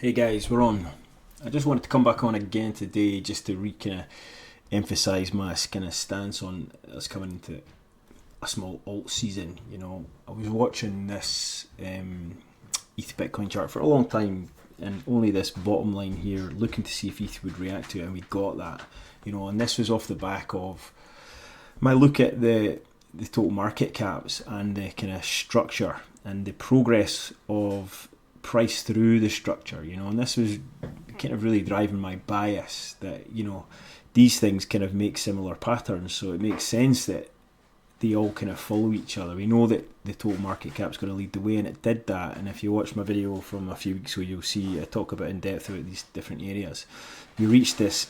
Hey guys, we're on. I just wanted to come back on again today just to kind of emphasise my kind of stance on us coming into a small alt season. I was watching this ETH Bitcoin chart for a long time, and only this bottom line here, looking to see if ETH would react to it, and we got that. And this was off the back of my look at the total market caps and the kind of structure and the progress of price through the structure, and this was kind of really driving my bias that, these things kind of make similar patterns, so it makes sense that they all kind of follow each other. We know that the total market cap is going to lead the way, and it did that. And if you watch my video from a few weeks ago, you'll see I talk about in depth about these different areas. You reach this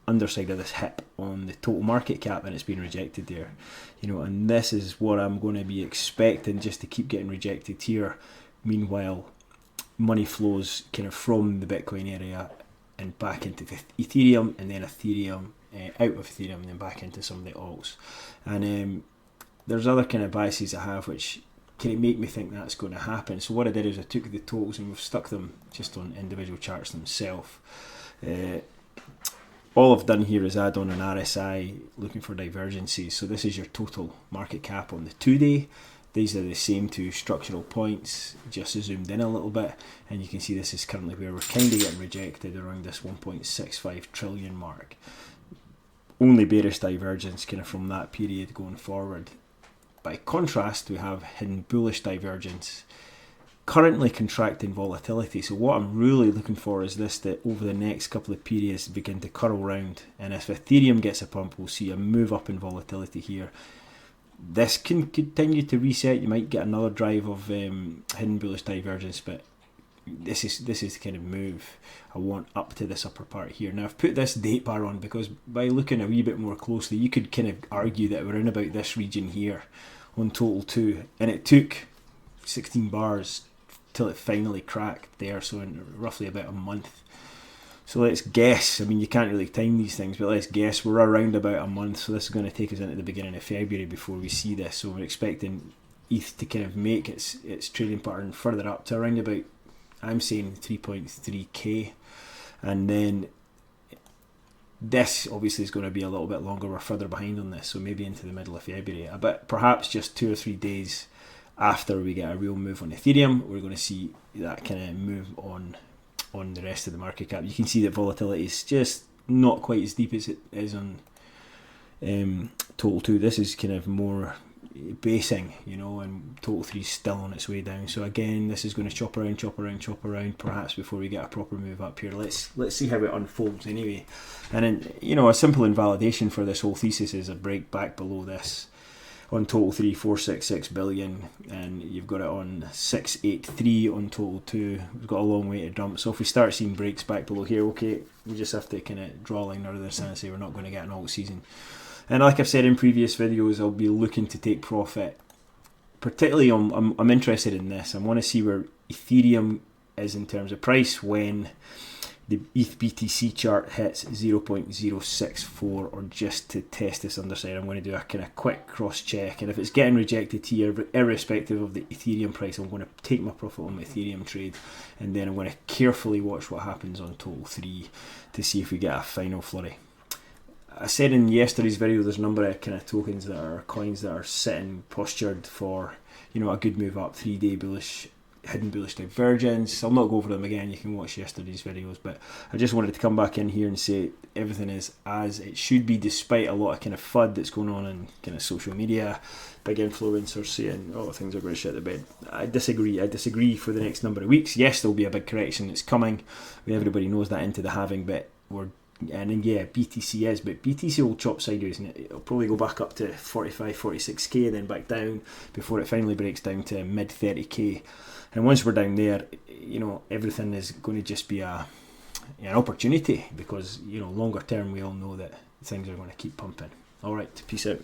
underside of this hip on the total market cap, and it's been rejected there, and this is what I'm going to be expecting, just to keep getting rejected here. Meanwhile, money flows kind of from the Bitcoin area and back into Ethereum, and then Ethereum, out of Ethereum, and then back into some of the alts. And there's other kind of biases I have which kind of make me think that's going to happen. So what I did is I took the totals and we've stuck them just on individual charts themselves. All I've done here is add on an RSI looking for divergences. So this is your total market cap on the 2-day. These are the same two structural points, just zoomed in a little bit, and you can see this is currently where we're kind of getting rejected around this 1.65 trillion mark. Only bearish divergence kind of from that period going forward. By contrast, we have hidden bullish divergence, currently contracting volatility. So what I'm really looking for is this, that over the next couple of periods begin to curl round, and if Ethereum gets a pump, we'll see a move up in volatility here. This can continue to reset. You might get another drive of hidden bullish divergence, but this is the kind of move I want up to this upper part here. Now I've put this date bar on because by looking a wee bit more closely, you could kind of argue that we're in about this region here on total 2, and it took 16 bars till it finally cracked there, so in roughly about a month. So let's guess, I mean, you can't really time these things, but let's guess we're around about a month. So this is going to take us into the beginning of February before we see this. So we're expecting ETH to kind of make its trading pattern further up to around about, I'm saying 3.3k. And then this obviously is going to be a little bit longer. We're further behind on this, so maybe into the middle of February. But perhaps just 2 or 3 days after we get a real move on Ethereum, we're going to see that kind of move on the rest of the market cap. You can see that volatility is just not quite as deep as it is on total 2. This is kind of more basing, and total 3 is still on its way down. So again, this is going to chop around perhaps before we get a proper move up here. Let's see how it unfolds anyway. And then, a simple invalidation for this whole thesis is a break back below this on total 3, 466 billion, and you've got it on 683 on total 2. We've got a long way to dump. So if we start seeing breaks back below here, okay, we just have to kind of draw a line under this and say we're not going to get an alt season. And like I've said in previous videos, I'll be looking to take profit. Particularly I'm interested in this. I want to see where Ethereum is in terms of price when the ETH BTC chart hits 0.064, or just to test this underside, I'm going to do a kind of quick cross check, and if it's getting rejected here, irrespective of the Ethereum price, I'm going to take my profit on my Ethereum trade, and then I'm going to carefully watch what happens on total 3 to see if we get a final flurry. I said in yesterday's video there's a number of kind of tokens that are coins that are sitting postured for a good move up, 3-day bullish, hidden bullish divergence. I'll not go over them again, you can watch yesterday's videos, but I just wanted to come back in here and say everything is as it should be, despite a lot of kind of FUD that's going on in kind of social media, big influencers saying, oh, things are going to shit the bed. I disagree for the next number of weeks. Yes, there'll be a big correction that's coming, everybody knows that, into the halving, but and then BTC is, but BTC will chop sideways, and it'll probably go back up to 45, 46k, then back down before it finally breaks down to mid 30k. And once we're down there, everything is going to just be an opportunity, because longer term we all know that things are going to keep pumping. All right, peace out.